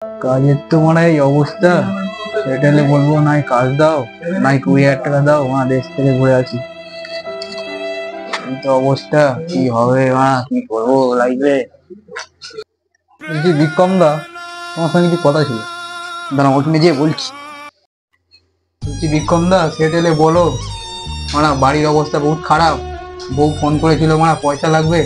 কাজের তো মনে হয় এই অবস্থা। সেটা হলে বলবো নাই কাজ দাও, নাই 20,000 টাকা দাও, দেশ থেকে ঘুরে আছি। এই তো অবস্থা, কি হবে কি করবো লাইফে। বলছি বিক্রম দা, তোমার সঙ্গে কিছু কথা ছিল, দাঁড়া ওখানে যেয়ে বলছি। বলছি বিক্রম দা, সেটা হলে বলো, বাড়ির অবস্থা বহুত খারাপ। বউ ফোন করেছিল, পয়সা লাগবে।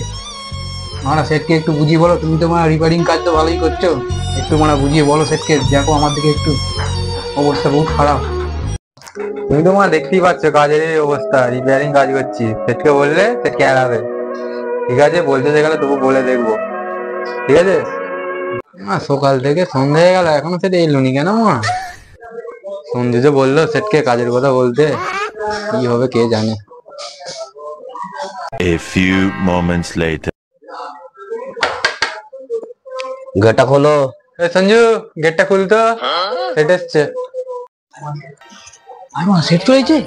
সেটকে একটু বুঝিয়ে বলো, তুমি তো রিপেয়ারিং কাজ তো ভালোই করছো, একটু বুঝিয়ে বলো সেটকে, দেখো আমার দিকে একটু, অবস্থা বহুত খারাপ। তুমি তো দেখতেই পাচ্ছ কাজের এই অবস্থা, রিপেয়ারিং কাজ করছি, সেটকে বললে সেটকে এড়াবে। ঠিক আছে, বলতে গেলে তবু বলে দেখবো, ঠিক আছে। সকাল থেকে সন্ধ্যা হয়ে গেল, এখনো সেটা এলো নি কেন? সন্ধে যে বললো সেটকে কাজের কথা বলতে, কি হবে কে জানে। A few moments later. গেটটা খোলো। সঞ্জু, গেটটা খুলতো, সেট এসছে। সেট চলেছে।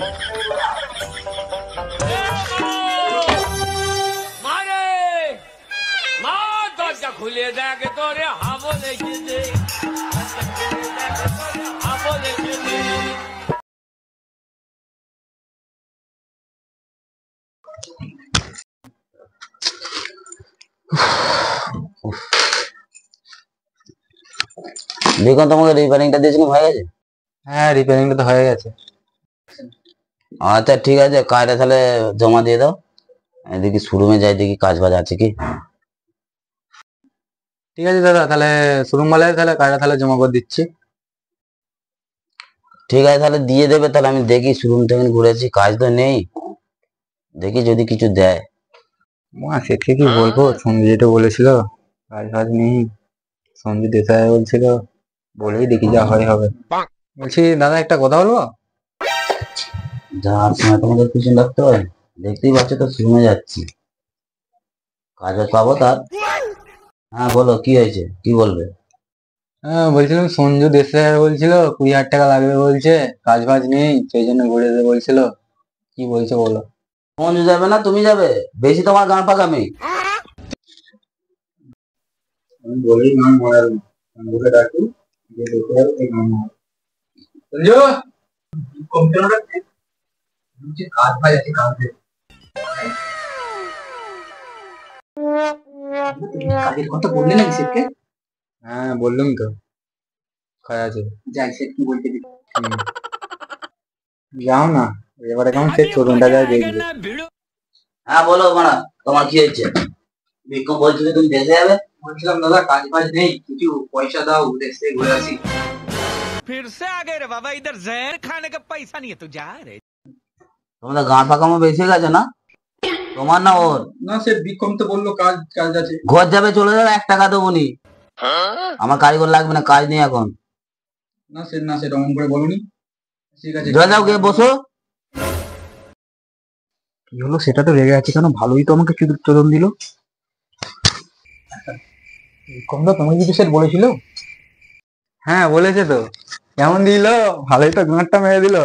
খুলে দেখ তোরে হাবো লেগেছে। দেখুন তোমাকে রিপেয়ারিংটা দিয়েছিলাম, হয়ে গেছে? হ্যাঁ, রিপেয়ারিংটা তো হয়ে গেছে। আচ্ছা ঠিক আছে, কাজটা তাহলে জমা দিয়ে দাও। দেখি শোরুমে যাই, দেখি কাজ বাজ আছে কি। ঠিক আছে দাদা, তাহলে শোরুম বলে তাহলে কাজটা তাহলে জমা করে দিচ্ছি। ঠিক আছে তাহলে দিয়ে দেবে, তাহলে আমি দেখি শোরুম থেকে ঘুরেছি, কাজ তো নেই, দেখি যদি কিছু দেয়। সেটকে কি বলবো, সঞ্জয় যেটা বলেছিল কাজ ফাজ নেই, সঞ্জয় দেশাই বলছিল, বলেই দেখি যা হয় হবে। বলছি দাদা, একটা কথা বলবো? যাওয়ার সময় তোমাদের পিছনে রাখতে হয়, দেখতেই পাচ্ছ তো শোরুমে যাচ্ছি, কাজ বাজ পাবো তার। হ্যাঁ বলো, কি হয়েছে, কি বলবে? হ্যাঁ বলছিলাম, সঞ্জু দেশে বলছিল 20,000 টাকা লাগবে বলছে, কাজ বাজ নেই, সেই জন্য ঘুরে যেতে বলছিল। কি বলছে বলো? মঞ্জু যাবে না তুমি যাবে? বেশি তোমার গান পাকামি। আমি বলেই গান মারার, সঞ্জুকে ডাকি, যে দেখে যাবে সেই গান মারার। সঞ্জু, কম্পিউটার রাখছে, কাজ পাই আছে, কাজ দেবে। কাজের কথা বললে নাকি সেটকে? হ্যাঁ বললুম তো, কাজ আছে। যাই, সেট কি বলতে দিবি। যাও না, এবারে কেমন সে শোরুমটা যায় দেখবে। হ্যাঁ বলো মারা, তোমার কি হয়েছে? বিক্রম বলছিল তুমি দেশে যাবে। বলছিলাম দাদা, কাজ বাজ নেই, কিছু পয়সা দাও, দেশ থেকে ঘুরে আসি। फिर से आ गए रे बाबा, इधर जहर खाने का पैसा नहीं है, तू जा रे। তোমাদের গান পাকামো বেশি গেছে না, তোমার না ওর? না, সে বিক্রম তো বললো কাজ কাজ আছে। ঘর যাবে, চলে যাবে, 1 টাকা দেবো নি, আমার কারিগর লাগবে না, কাজ নেই এখন। না সেটা অমন করে বলুনি। ঠিক আছে, চলে যাও, গিয়ে বসো। কি হলো, সেটা তো রেগে আছে কেন? ভালোই তো আমাকে চোদন দিল। বিক্রম দা, তোমাকে কিছু সেট বলেছিল? হ্যাঁ বলেছে তো, কেমন দিল? ভালোই তো গাঁটটা মেরে দিল।